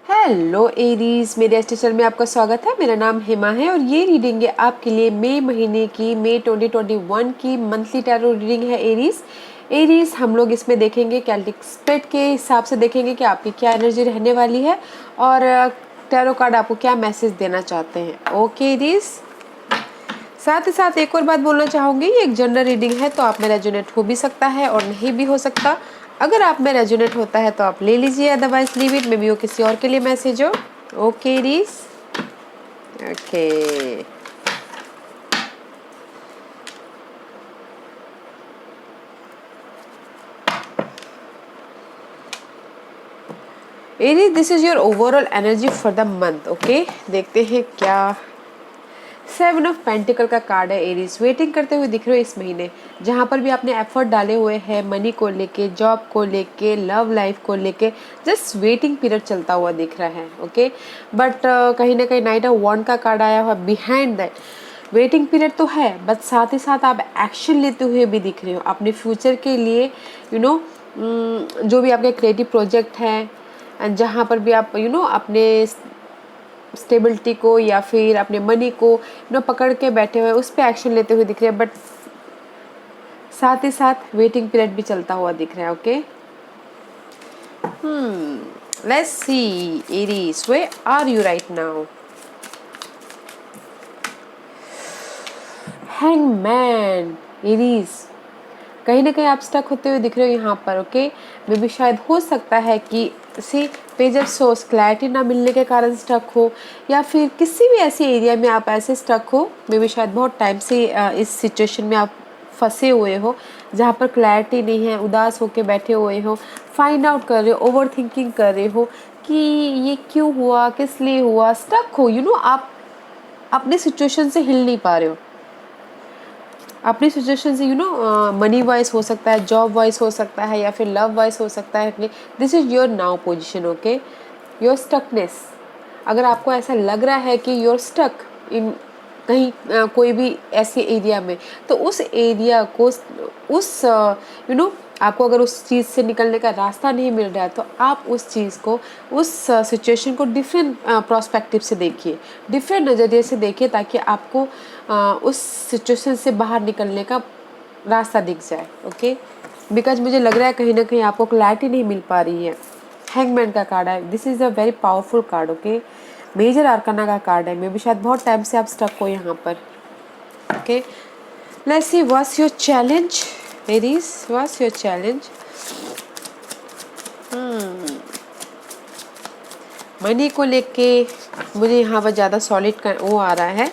Hello Aries, मेरे station में आपका स्वागत है। मेरा नाम हेमा है और ये रीडिंग है आपके लिए मई महीने की, मई 2021 की मंथली टैरो रीडिंग है एरीज। हम लोग इसमें देखेंगे कैल्टिक स्प्रेड के हिसाब से देखेंगे कि आपकी क्या एनर्जी रहने वाली है और टैरो कार्ड आपको क्या मैसेज देना चाहते हैं। ओके एरीज, साथ ही साथ एक और बात बोलना चाहूँगी, ये एक जनरल रीडिंग है तो आप में रेजोनेट हो भी सकता है और नहीं भी हो सकता। अगर आप में रेजोनेट होता है तो आप ले लीजिए, otherwise leave it, may be वो किसी और के लिए मैसेज हो। Okay Aries, okay Aries, this is your overall energy for the month. Okay, देखते हैं क्या। 7 ऑफ पेंटिकल का कार्ड है एरीज। वेटिंग करते हुए दिख रहे हो इस महीने, जहाँ पर भी आपने एफर्ट डाले हुए हैं मनी को लेके, जॉब को लेके, लव लाइफ को लेके, जस्ट वेटिंग पीरियड चलता हुआ दिख रहा है। ओके, बट कहीं ना कहीं नाइट ऑफ वॉन्ड का कार्ड आया हुआ बिहाइंड दैट। वेटिंग पीरियड तो है, बट साथ ही साथ आप एक्शन लेते हुए भी दिख रहे हो अपने फ्यूचर के लिए। जो भी आपके क्रिएटिव प्रोजेक्ट हैं, जहाँ पर भी आप अपने स्टेबिलिटी को या फिर अपने मनी को पकड़ के बैठे हुए उस पर एक्शन लेते हुए दिख रहे हैं, बट साथ ही साथ वेटिंग पीरियड भी चलता हुआ दिख रहा है। Okay, let's see Aries, where are you right now. Hangman Aries, कहीं ना कहीं आप स्टक होते हुए दिख रहे हो यहाँ पर। ओके, मे भी शायद हो सकता है कि सी पेज ऑफ सोर्स क्लैरिटी ना मिलने के कारण स्टक हो, या फिर किसी भी ऐसे एरिया में आप ऐसे स्टक हो, मे भी शायद बहुत टाइम से इस सिचुएशन में आप फंसे हुए हो जहाँ पर क्लैरिटी नहीं है, उदास होके बैठे हुए हो, फाइंड आउट कर रहे हो, ओवर थिंकिंग कर रहे हो कि ये क्यों हुआ, किस लिए हुआ, स्टक हो। आप अपनी सिचुएशन से हिल नहीं पा रहे हो। अपनी सिचुएशन से मनी वाइज हो सकता है, जॉब वाइज हो सकता है, या फिर लव वाइज हो सकता है अपने। This is your now position. Okay, your stuckness, अगर आपको ऐसा लग रहा है कि योर स्टक इन कहीं कोई भी ऐसे एरिया में, तो उस एरिया को उस आपको अगर उस चीज़ से निकलने का रास्ता नहीं मिल रहा है, तो आप उस चीज़ को, उस सिचुएशन को डिफरेंट प्रोस्पेक्टिव से देखिए, डिफरेंट नज़रिए से देखिए, ताकि आपको उस सिचुएशन से बाहर निकलने का रास्ता दिख जाए। ओके, बिकॉज मुझे लग रहा है कहीं ना कहीं आपको क्लैरिटी नहीं मिल पा रही है। हैंगमैन का कार्ड है, this is a very powerful card. Okay, major arcana का कार्ड है, मे भी शायद बहुत टाइम से आप स्टक हो यहाँ पर। Okay, let's see what's your challenge ladies, what's your challenge. Money को लेके मुझे यहाँ पर ज़्यादा सॉलिड वो आ रहा है,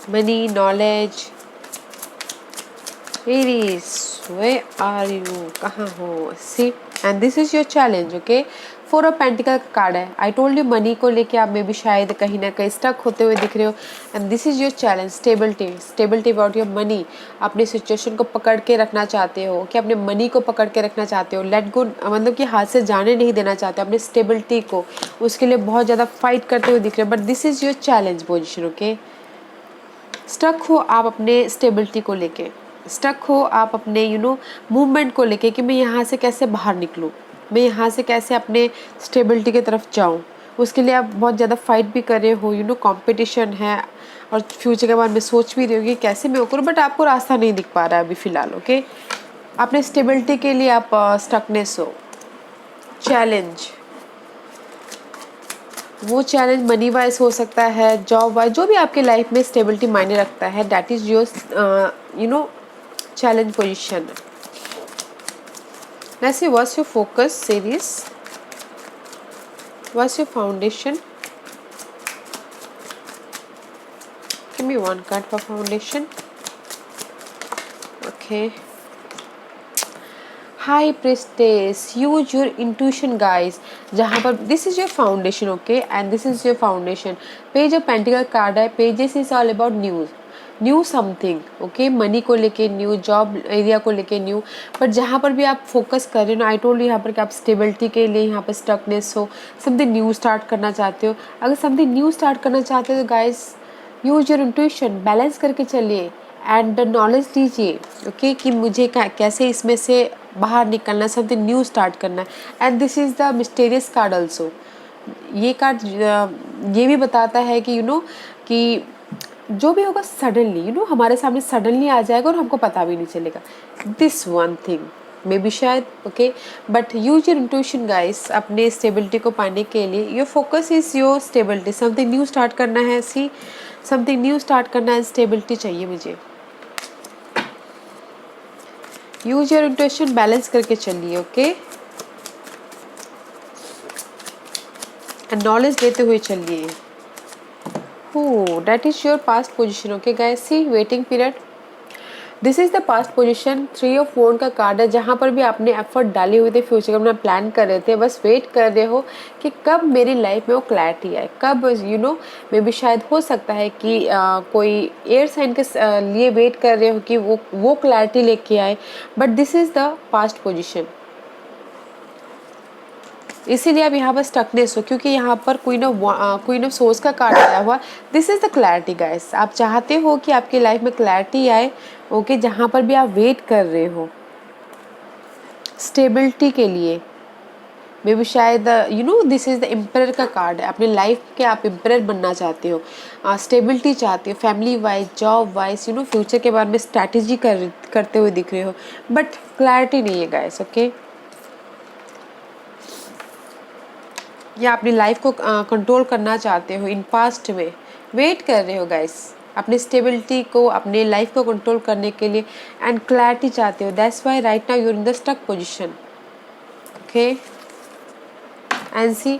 money, knowledge. Aries, where are you, कहाँ हो, see and this is your challenge. Okay, 4 of pentacle का कार्ड है। आई टोल्ड यू मनी को लेके आप में भी शायद कहीं ना कहीं स्टक होते हुए दिख रहे हो, and this is your challenge, stability about your money. अपनी सिचुएशन को पकड़ के रखना चाहते हो, कि अपने मनी को पकड़ के रखना चाहते हो, लेट गो, मतलब कि हाथ से जाने नहीं देना चाहते हो अपने स्टेबिलिटी को, उसके लिए बहुत ज़्यादा फाइट करते हुए दिख रहे हो, but this is your challenge position. Okay, stuck हो आप अपने स्टेबिलिटी को लेके, स्टक हो आप अपने मूवमेंट को लेके, कि मैं यहाँ से कैसे बाहर निकलूँ, मैं यहाँ से कैसे अपने स्टेबिलिटी की तरफ जाऊँ। उसके लिए आप बहुत ज़्यादा फाइट भी कर रहे हो, कंपटीशन है, और फ्यूचर के बारे में सोच भी रहे हो कि कैसे मैं वो करूँ, बट आपको रास्ता नहीं दिख पा रहा है अभी फ़िलहाल। ओके, अपने स्टेबिलिटी के लिए आप स्टकनेस हो। चैलेंज, वो चैलेंज मनी वाइज हो सकता है, जॉब वाइज, जो भी आपके लाइफ में स्टेबिलिटी मायने रखता है, that is your challenge position. Let's see what's your focus series, what's your foundation. Give me one card for foundation. Okay, High Priestess, use your intuition guys, जहाँ पर this is your foundation. Okay, and this is your foundation. Page of Pentacle card है, pages is all about new something. Okay, money को लेके new, job area को लेके new, but जहाँ पर भी आप फोकस कर रहे हो ना, आई टोल्ड यू यहाँ पर कि आप स्टेबिलिटी के लिए यहाँ पर स्टकनेस हो, समथिंग न्यू स्टार्ट करना चाहते हो। अगर समथिंग न्यू स्टार्ट करना चाहते हो तो guys use your intuition, balance करके चलिए एंड नॉलेज लीजिए। ओके, कि मुझे कैसे इसमें से बाहर निकलना, समथिंग न्यू स्टार्ट करना है। And this is the mysterious card also. ये कार्ड ये भी बताता है कि कि जो भी होगा सडनली हमारे सामने सडनली आ जाएगा और हमको पता भी नहीं चलेगा। This one thing may be शायद okay, but use your intuition guys अपने स्टेबिलिटी को पाने के लिए। Your focus is your stability, something new start करना है, समथिंग न्यू स्टार्ट करना है, स्टेबिलिटी चाहिए मुझे। यूज योर इंट्यूशन, बैलेंस करके चलिए ओके, एंड नॉलेज देते हुए चलिए। That is your past position okay guys, see waiting period, this is the past position. 3 of wand का कार्ड है, जहाँ पर भी आपने एफर्ट डाले हुए थे, फ्यूचर का अपना प्लान कर रहे थे, बस वेट कर रहे हो कि कब मेरी लाइफ में वो क्लैरिटी आए, कब मे बी शायद हो सकता है कि कोई एयर साइन के लिए वेट कर रहे हो कि वो क्लैरिटी लेके आए, but this is the past position. इसीलिए आप यहाँ पर स्टकनेस हो, क्योंकि यहाँ पर क्वीन ऑफ सोर्स का कार्ड आया हुआ। This is the clarity guys, आप चाहते हो कि आपकी लाइफ में क्लैरिटी आए ओके, जहाँ पर भी आप वेट कर रहे हो स्टेबिलिटी के लिए। मे बी शायद दिस इज़ द एम्परर का कार्ड है, अपनी लाइफ के आप एम्परर बनना चाहते हो, स्टेबिलिटी चाहते हो, family wise, job wise, future के बारे में स्ट्रैटेजी करते हुए दिख रहे हो, बट क्लैरिटी नहीं है गाइस ओके। या अपनी लाइफ को कंट्रोल करना चाहते हो, इन पास्ट में वेट कर रहे हो गाइस अपनी स्टेबिलिटी को, अपने लाइफ को कंट्रोल करने के लिए, एंड क्लैरिटी चाहते हो। That's why right now you are in the stuck position okay. And see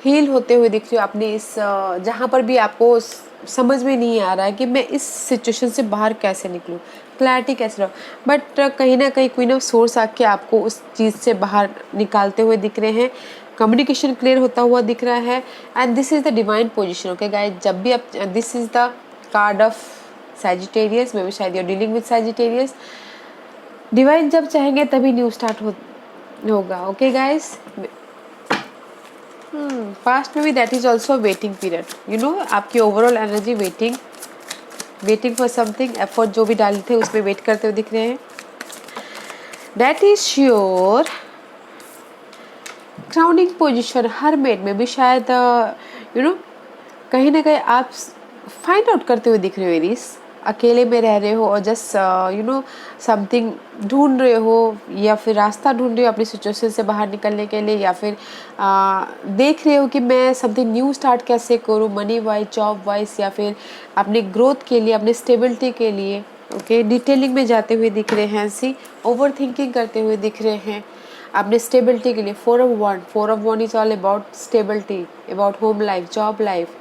heal होते हुए दिख रही हो अपने इस जहाँ पर भी आपको समझ में नहीं आ रहा है कि मैं इस सिचुएशन से बाहर कैसे निकलूँ, क्लैरिटी कैसे रहो, बट कहीं ना कहीं क्वीन ऑफ सोर्स आके आपको उस चीज़ से बाहर निकालते हुए दिख रहे हैं। कम्युनिकेशन क्लियर होता हुआ दिख रहा है, and this is the divine position okay guys. जब भी आप, this is the card of Sagittarius, may be शायद you are dealing with Sagittarius. Divine जब चाहेंगे तभी न्यू स्टार्ट होगा ओके गाइस। पास्ट में भी that is also waiting period, आपकी overall energy waiting for something, effort जो भी डाले थे उसमें वेट करते हुए दिख रहे हैं। That is sure crowning position, hermit में भी शायद कहीं ना कहीं आप फाइंड आउट करते हुए दिख रहे हो एरीज, अकेले में रह रहे हो और जस्ट समथिंग ढूंढ रहे हो, या फिर रास्ता ढूंढ रहे हो अपनी सिचुएशन से बाहर निकलने के लिए, या फिर देख रहे हो कि मैं समथिंग न्यू स्टार्ट कैसे करूँ, मनी वाइज, जॉब वाइज, या फिर अपने ग्रोथ के लिए, अपने स्टेबिलिटी के लिए ओके। डिटेलिंग में जाते हुए दिख रहे हैं, सी ओवर थिंकिंग करते हुए दिख रहे हैं अपने स्टेबिलिटी के लिए। 4 of one is all about stability, about home life, job life,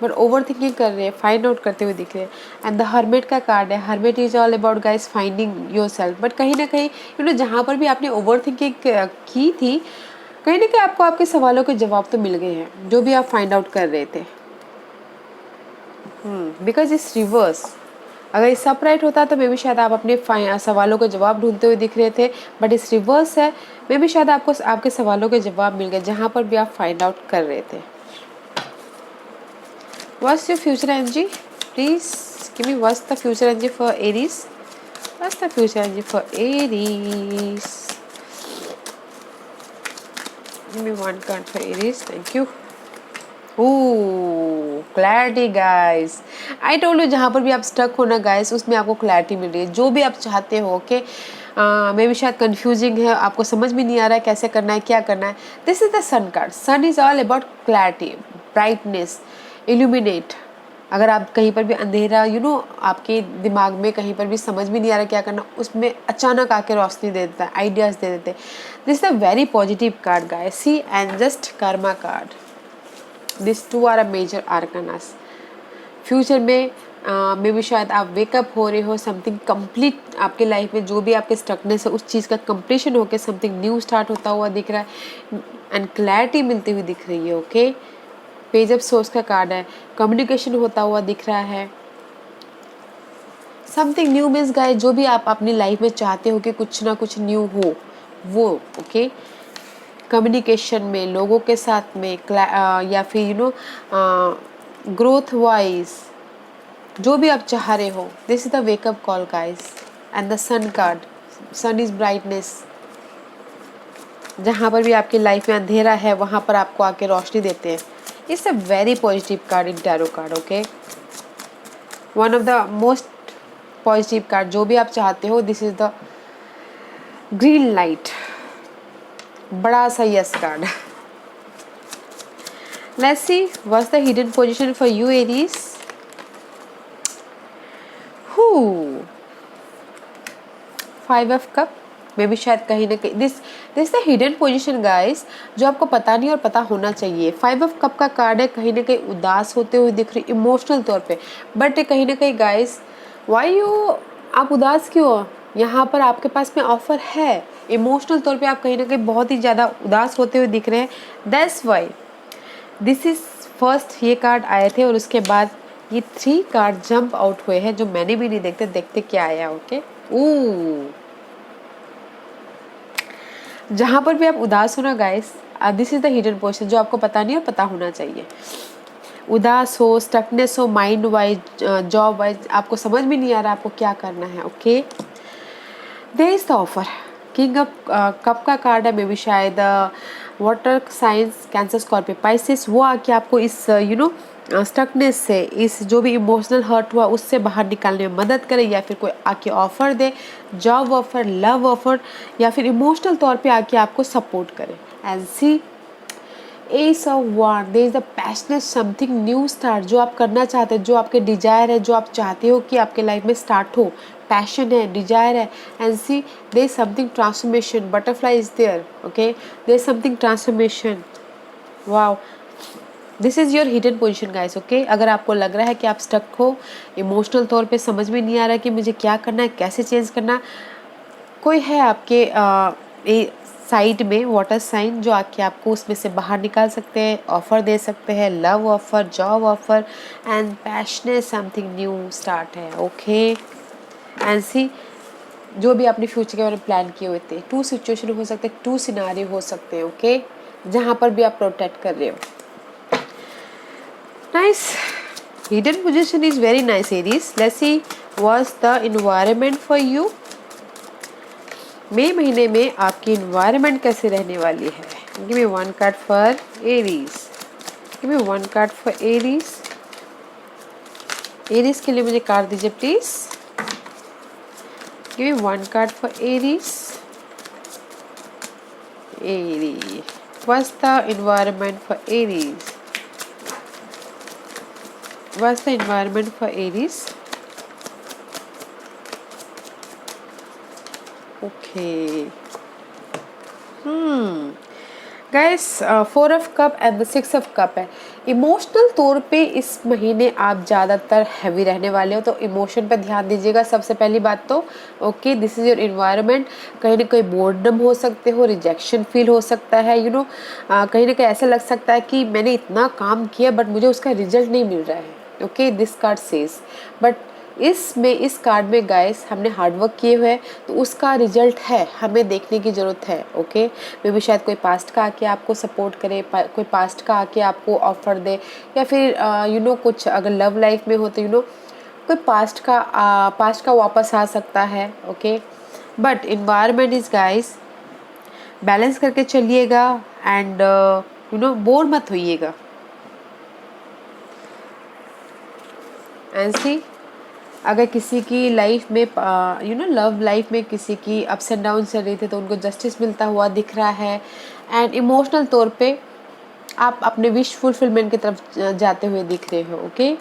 but over thinking कर रहे हैं, फाइंड आउट करते हुए दिख रहे हैं। एंड द हर्मिट का कार्ड है, hermit is all about guys finding your self, but कहीं ना कहीं जहाँ पर भी आपने ओवर थिंकिंग की थी, कहीं ना कहीं आपको आपके सवालों के जवाब तो मिल गए हैं जो भी आप फाइंड आउट कर रहे थे। बिकॉज इट्स रिवर्स, अगर इस सब राइट होता तो मे भी शायद आप अपने सवालों के जवाब ढूंढते हुए दिख रहे थे, बट इस रिवर्स है, मे भी शायद आपको आपके सवालों के जवाब मिल गए जहाँ पर भी आप फाइंड आउट कर रहे थे। What's your future energy? Please give me what's the future energy for Aries? What's the future energy for Aries? Give me one card for Aries. Thank you. Clarity guys. I told you जहाँ पर भी आप stuck हो ना guys, उसमें आपको clarity मिल रही है, जो भी आप चाहते हो ओके। मे भी शायद कंफ्यूजिंग है, आपको समझ में नहीं आ रहा है कैसे करना है, क्या करना है। This is the sun card. Sun is all about clarity, brightness, illuminate. अगर आप कहीं पर भी अंधेरा आपके दिमाग में कहीं पर भी समझ में नहीं आ रहा क्या करना, उसमें अचानक आके रोशनी दे देता है, आइडियाज दे देते हैं। This is a very positive card guys, see and just karma card. This two are a major arcanas. Future में मे भी शायद आप वेकअप हो रहे हो, समथिंग कंप्लीट आपके लाइफ में जो भी आपके स्टकनेस है उस चीज़ का कंप्लीशन होकर समथिंग न्यू स्टार्ट होता हुआ दिख रहा है, एंड क्लैरिटी मिलती हुई दिख रही है ओके। पेज ऑफ सोर्स का कार्ड है, कम्युनिकेशन होता हुआ दिख रहा है। समथिंग न्यू मीन्स गाइस, जो भी आप अपनी लाइफ में चाहते हो कि कुछ ना कुछ न्यू हो वो ओके। कम्युनिकेशन में, लोगों के साथ में, या फिर ग्रोथ वाइज, जो भी आप चाह रहे हो। This is the wake up call guys, and the sun card. Sun is brightness, जहाँ पर भी आपकी लाइफ में अंधेरा है वहाँ पर आपको आके रोशनी देते हैं। It's a very positive card in tarot card, okay, one of the most positive card. जो भी आप चाहते हो, this is the green light, बड़ा सा yes card. Let's see what's the hidden position for you Aries. Five of cup, may भी शायद कहीं ना कहीं this the hidden position guys, जो आपको पता नहीं और पता होना चाहिए। फाइव ऑफ कप का कार्ड है, कहीं ना कहीं उदास होते हुए दिख रही इमोशनल तौर पे, बट कहीं ना कहीं गाइस वाई यू, आप उदास क्यों हो? यहाँ पर आपके पास में ऑफर है। इमोशनल तौर पे आप कहीं ना कहीं बहुत ही ज़्यादा उदास होते हुए दिख रहे हैं, that's why this is first ये कार्ड आए थे और उसके बाद ये 3 कार्ड जंप आउट हुए हैं, जो मैंने भी नहीं देखते क्या आया, ओके। जहाँ पर भी आप उदास हो ना guys, this is the hidden position, जो आपको पता नहीं और पता होना चाहिए। उदास हो, स्टकनेस हो, माइंड वाइज, जॉब वाइज, आपको समझ में नहीं आ रहा आपको क्या करना है, okay. There is the offer, king of cup का कार्ड है, मे बी शायद water signs, Cancer, Scorpio, Pisces, वो आके आपको इस स्टकनेस से, इस जो भी इमोशनल हर्ट हुआ उससे बाहर निकालने में मदद करे, या फिर कोई आके ऑफर दे, जॉब ऑफर, लव ऑफर, या फिर इमोशनल तौर पे आके आपको सपोर्ट करे। And see ace of wand, there is the passionate something new start, जो आप करना चाहते हैं, जो आपके डिजायर है, जो आप चाहते हो कि आपके लाइफ में स्टार्ट हो, पैशन है, डिजायर है। And see there is something transformation, butterfly is there, okay, there is something transformation. Wow, this is your hidden position guys, okay. अगर आपको लग रहा है कि आप स्टक हो, इमोशनल तौर पे समझ में नहीं आ रहा कि मुझे क्या करना है, कैसे चेंज करना, कोई है आपके साइड में वाटर साइन जो आके आपको उसमें से बाहर निकाल सकते हैं, ऑफर दे सकते हैं, love offer, job offer and passionate something new start है, ओके। एंड सी जो भी आपने फ्यूचर के बारे में प्लान किए हुए थे, 2 सिचुएशन हो सकते हैं, 2 सिनारियो हो सकते हैं, ओके, जहाँ पर भी आप प्रोटेक्ट कर रहे हो। Nice. Hidden position is very nice, Aries. Let's see what's the environment for you. मई महीने में आपकी environment कैसे रहने वाली है? Give me one card for Aries. Give me one card for Aries. Aries के लिए मुझे कार्ड दीजिए please. Give me one card for Aries. Aries. What's the environment for Aries? What's the environment for Aries? Okay. Guys, 4 of cup and the 6 of cup है। Emotional तौर पे इस महीने आप ज़्यादातर हैवी रहने वाले हो, तो इमोशन पे ध्यान दीजिएगा सबसे पहली बात तो, okay. This is your environment, कहीं ना कहीं बोर्डम हो सकते हो, रिजेक्शन फील हो सकता है, कहीं ना कहीं ऐसा लग सकता है कि मैंने इतना काम किया बट मुझे उसका रिजल्ट नहीं मिल रहा है, okay, this card says. But इस कार्ड में गाइस हमने हार्डवर्क किए हुए हैं, तो उसका रिजल्ट है, हमें देखने की ज़रूरत है, ओके। मे भी शायद कोई पास्ट का आके आपको सपोर्ट करे, कोई पास्ट का आके आपको ऑफर दे, या फिर कुछ अगर लव लाइफ में हो तो कोई पास्ट का वापस आ सकता है, okay. But environment is guys, balance करके चलिएगा एंड बोर मत होइएगा। एंड सी अगर किसी की लाइफ में लव लाइफ में किसी की अप्स एंड डाउन चल रही थी, तो उनको जस्टिस मिलता हुआ दिख रहा है, एंड इमोशनल तौर पे आप अपने विश फुलफिलमेंट की तरफ जाते हुए दिख रहे हो, ओके।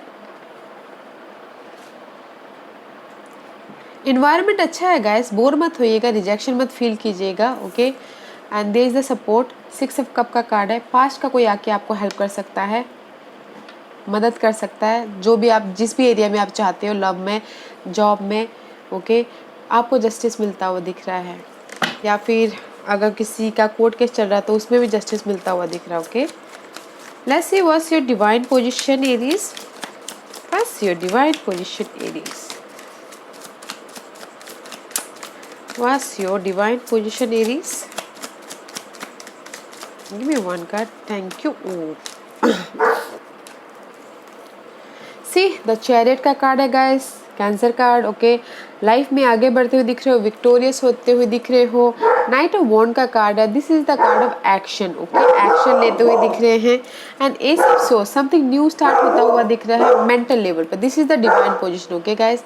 इन्वायरमेंट अच्छा है गाइस, बोर मत होइएगा, रिजेक्शन मत फील कीजिएगा, okay. And there is the support, 6 of cup का कार्ड है, पास्ट का कोई आके आपको हेल्प कर सकता है, मदद कर सकता है, जो भी आप जिस भी एरिया में आप चाहते हो, लव में, जॉब में, ओके, आपको जस्टिस मिलता हुआ दिख रहा है। या फिर अगर किसी का कोर्ट केस चल रहा है तो उसमें भी जस्टिस मिलता हुआ दिख रहा है, okay. Let's see what's your divine position Aries. What's your divine position Aries. What's your divine position Aries. Give me one card, thank you. See the chariot का कार्ड है guys, cancer card, okay. Life में आगे बढ़ते हुए दिख रहे हो, victorious होते हुए दिख रहे हो, नाइट ऑफ वॉन्ड का कार्ड है, this is the card of action, okay, action लेते हुए दिख रहे हैं। And ace of sword, something new start होता हुआ दिख रहा है मेंटल लेवल पर, this is the divine position, okay guys.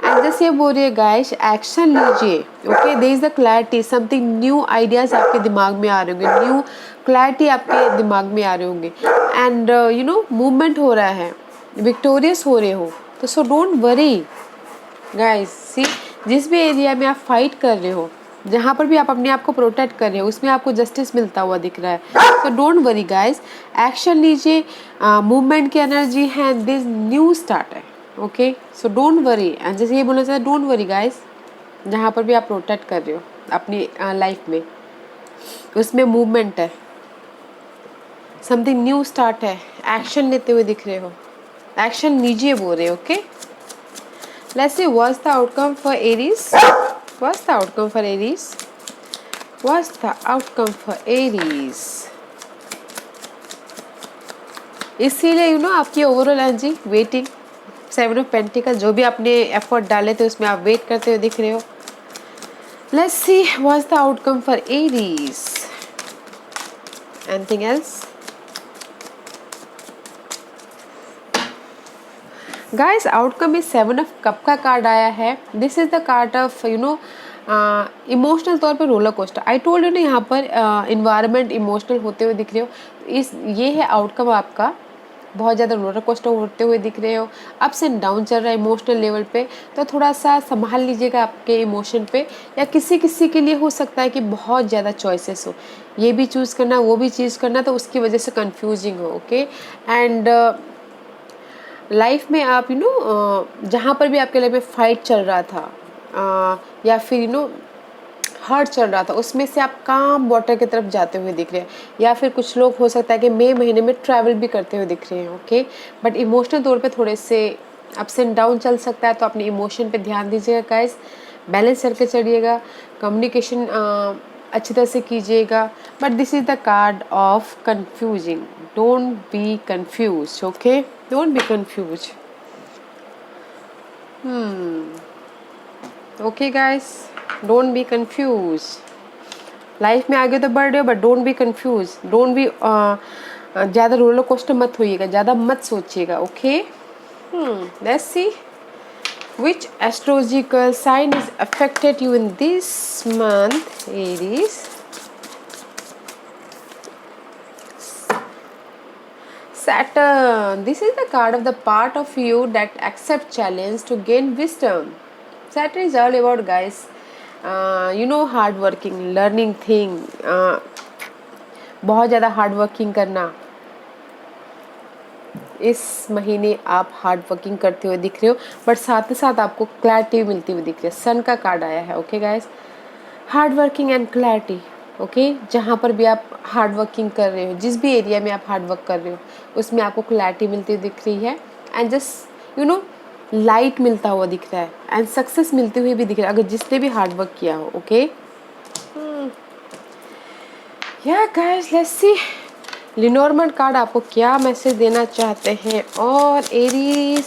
And जैसे ये बोल रही है गाइस, एक्शन लीजिए, okay, there is the clarity, something new ideas आपके दिमाग में आ रहे होंगे, न्यू क्लैरिटी आपके दिमाग में आ रहे होंगे। एंड यू नो मूवमेंट हो रहा है, विक्टोरियस हो रहे हो, तो सो डोंट वरी गाइस। सी, जिस भी एरिया में आप फाइट कर रहे हो, जहाँ पर भी आप अपने आप को प्रोटेक्ट कर रहे हो, उसमें आपको जस्टिस मिलता हुआ दिख रहा है। तो डोंट वरी गाइस, एक्शन लीजिए, मूवमेंट की एनर्जी है, दिस न्यू स्टार्ट है, okay, so don't worry. And जैसे ये बोलना चाहिए, डोंट वरी गाइस, जहाँ पर भी आप प्रोटेक्ट कर रहे हो अपनी लाइफ में, उसमें मूवमेंट है, समथिंग न्यू स्टार्ट है, एक्शन लेते हुए दिख रहे हो, एक्शन लीजिए बोल रहे हो, okay. Let's see what's the outcome for Aries. What's the outcome for Aries? What's the outcome for Aries? इसीलिए यू नो आपकी overall energy waiting, 7 of pentacle, जो भी आपने एफर्ट डाले थे उसमें आप वेट करते हुए दिख रहे हो। Let's see what's the outcome for Aries. Anything else? Guys, outcome is 7 of cup का कार्ड आया है, this is the card of you know emotional तौर पे roller coaster. I told you ना, यहाँ पर इन्वायरमेंट इमोशनल होते हुए दिख रहे हो, इस ये है आउटकम आपका, बहुत ज़्यादा रोलर कोस्टर होते हुए दिख रहे हो, अप्स एंड डाउन चल रहा है इमोशनल लेवल पे, तो थोड़ा सा संभाल लीजिएगा आपके इमोशन पे। या किसी किसी के लिए हो सकता है कि बहुत ज़्यादा चॉइसेस हो, ये भी चूज़ करना वो भी चीज़ करना, तो उसकी वजह से कन्फ्यूजिंग हो, ओके। एंड लाइफ में आप यू नो जहाँ पर भी आपके लाइफ में फाइट चल रहा था या फिर यू नो हर्ट चल रहा था, उसमें से आप काम वाटर की तरफ जाते हुए दिख रहे हैं। या फिर कुछ लोग हो सकता है कि मई महीने में ट्रैवल भी करते हुए दिख रहे हैं, ओके। बट इमोशनल तौर पे थोड़े से अप्स एंड डाउन चल सकता है, तो अपने इमोशन पे ध्यान दीजिएगा गाइस, बैलेंस करके चलिएगा, कम्युनिकेशन अच्छी तरह से कीजिएगा। But this is the card of confusing, don't be confuse, okay, don't be confuse. Okay guys, don't be confuse. Life में आगे तो बढ़ रहे हो, but don't be confuse, don't be ज़्यादा रोलर कोस्टर मत होइएगा, ज़्यादा मत सोचिएगा, okay. Let's C which astrological sign is affected you in this month, Aries. Saturn, this is the card of the part of you that accept challenge to gain wisdom. Saturn is all about guys, you know, hard working, learning thing, बहुत ज़्यादा hard working करना। इस महीने आप hard working करते हुए दिख रहे हो, बट साथ ही साथ आपको क्लैरिटी मिलती हुई दिख रही है, सन का कार्ड आया है, okay guys. Hard working and clarity, okay, जहाँ पर भी आप हार्ड वर्किंग कर रहे हो, जिस भी एरिया में आप हार्ड वर्क कर रहे हो, उसमें आपको क्लैरिटी मिलती हुई दिख रही है। And just you know light मिलता हुआ दिख रहा है, एंड सक्सेस मिलती हुई भी दिख रहा है, अगर जिसने भी हार्ड वर्क किया हो, ओके। या गाइस, लेट्स सी लिनोर्मेंट कार्ड आपको क्या मैसेज देना चाहते हैं। और Aries,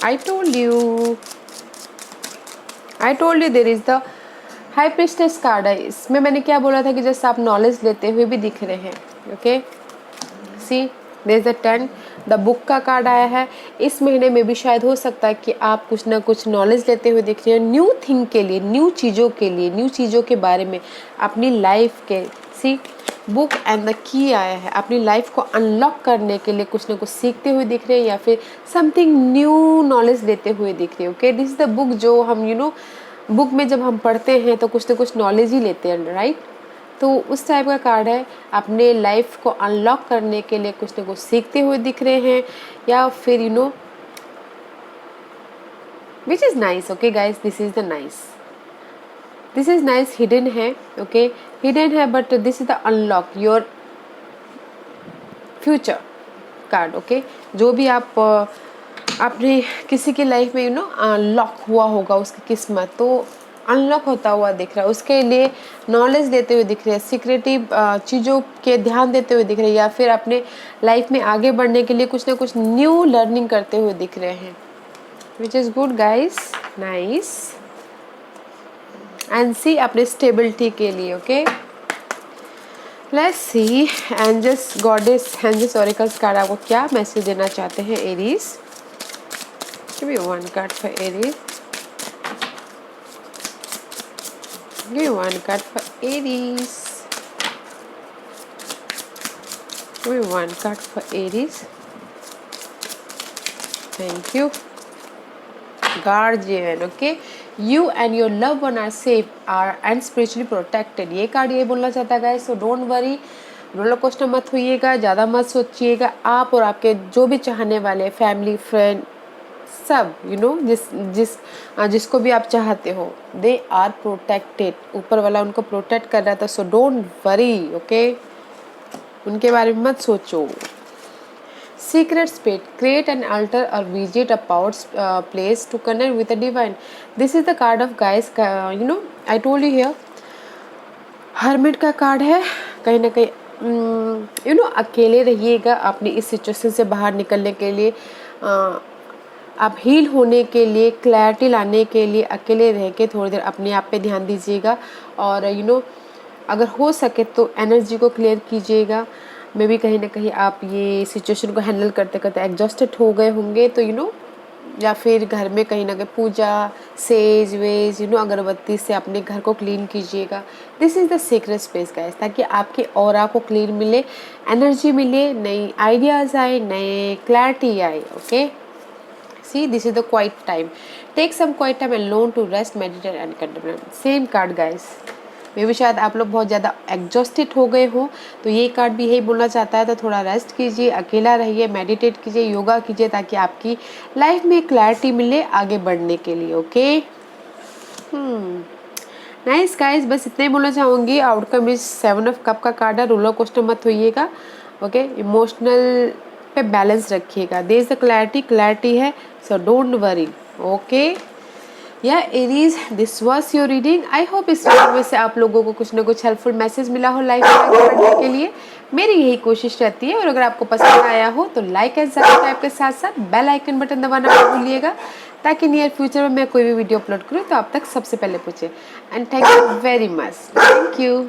I told you there is the high priestess card है। इसमें मैंने क्या बोला था कि जैसे आप नॉलेज लेते हुए भी दिख रहे हैं, okay. See, there is the 10, the book का कार्ड आया है। इस महीने में भी शायद हो सकता है कि आप कुछ ना कुछ नॉलेज लेते हुए दिख रहे हैं, न्यू थिंग के लिए, न्यू चीज़ों के बारे में, अपनी लाइफ के। सी, बुक एंड द की आया है, अपनी लाइफ को अनलॉक करने के लिए कुछ ना कुछ सीखते हुए दिख रहे हैं, या फिर समथिंग न्यू नॉलेज लेते हुए दिख रहे हैं, okay. This is the book, जो हम यू नो बुक में जब हम पढ़ते हैं तो कुछ ना कुछ नॉलेज ही लेते हैं, राइट। तो उस टाइप का कार्ड है, अपने लाइफ को अनलॉक करने के लिए कुछ ना कुछ सीखते हुए दिख रहे हैं, या फिर you know which is nice, okay guys, this is the nice, this is nice. Hidden है, ओके, हिडन है, but this is the unlock your future card, okay. जो भी आप अपने किसी की लाइफ में यू नो लॉक हुआ होगा उसकी किस्मत, तो अनलॉक होता हुआ दिख रहा है, उसके लिए नॉलेज देते हुए दिख रहे हैं, सीक्रेटिव चीज़ों के ध्यान देते हुए दिख रहे हैं, या फिर अपने लाइफ में आगे बढ़ने के लिए कुछ ना कुछ न्यू लर्निंग करते हुए दिख रहे हैं, which is good guys, nice. And see अपने स्टेबिलिटी के लिए, okay. Let's see angels, goddess, angels, oracles card आपको क्या मैसेज देना चाहते हैं Aries. Give me one card for Aries, give me one card for Aries, give me one card for Aries, thank you. Guardian, okay, you and your love one are safe are and spiritually protected. ये card ये बोलना चाहता है guys, so don't worry, roller coaster मत होइएगा, ज़्यादा मत सोचिएगा। आप और आपके जो भी चाहने वाले, फैमिली, फ्रेंड, सब यू नो, जिसको भी आप चाहते हो, दे आर प्रोटेक्टेड। ऊपर वाला उनको प्रोटेक्ट कर रहा था, सो डोंट वरी, ओके, उनके बारे में मत सोचो। Secret spirit, create an altar or visit a power place to connect with the divine. This is the card of guys, you know, I told you here, hermit का card है। कहीं ना कहीं यू नो अकेले रहिएगा अपनी इस situation से बाहर निकलने के लिए, आप हील होने के लिए, क्लैरिटी लाने के लिए अकेले रह के थोड़ी देर अपने आप पे ध्यान दीजिएगा, और यू नो अगर हो सके तो एनर्जी को क्लियर कीजिएगा। मे भी कहीं ना कहीं आप ये सिचुएशन को हैंडल करते करते एग्जॉस्टेड हो गए होंगे, तो यू नो, या फिर घर में कहीं ना कहीं पूजा, सेज वेज, यू नो, अगरबत्ती से अपने घर को क्लीन कीजिएगा। This is the secret space guys, ताकि आपके ऑरा को क्लीन मिले, एनर्जी मिले, नई आइडियाज़ आए, नए क्लैरिटी आए, okay. See, this is the quiet time. Take some quiet time alone to rest, meditate and contemplate. Same card guys. मे भी शायद आप लोग बहुत ज़्यादा एग्जॉस्टेड हो गए हो, तो ये कार्ड भी यही बोलना चाहता है, तो थोड़ा रेस्ट कीजिए, अकेला रहिए, मेडिटेट कीजिए, योगा कीजिए, ताकि आपकी लाइफ में क्लैरिटी मिले आगे बढ़ने के लिए, ओके। नाइस गाइस, बस इतना ही बोलना चाहूँगी। आउटकम इज 7 ऑफ कप का कार्ड है, रोलर कोस्टर मत होइएगा, ओके। इमोशनल पे बैलेंस रखिएगा, देयर इज द क्लैरिटी है, सो डोंट वरी, ओके। या Aries, this was your reading. I hope इस रीडिंग में से आप लोगों को कुछ ना कुछ हेल्पफुल मैसेज मिला हो लाइफ में आगे बढ़ने के लिए। मेरी यही कोशिश रहती है, और अगर आपको पसंद आया हो तो लाइक एंड सब्सक्राइब के साथ साथ बेल आइकन बटन दबाना मत भूलिएगा, ताकि नियर फ्यूचर में मैं कोई भी वीडियो अपलोड करूँ तो आप तक सबसे पहले पूछे। And thank you very much, thank you.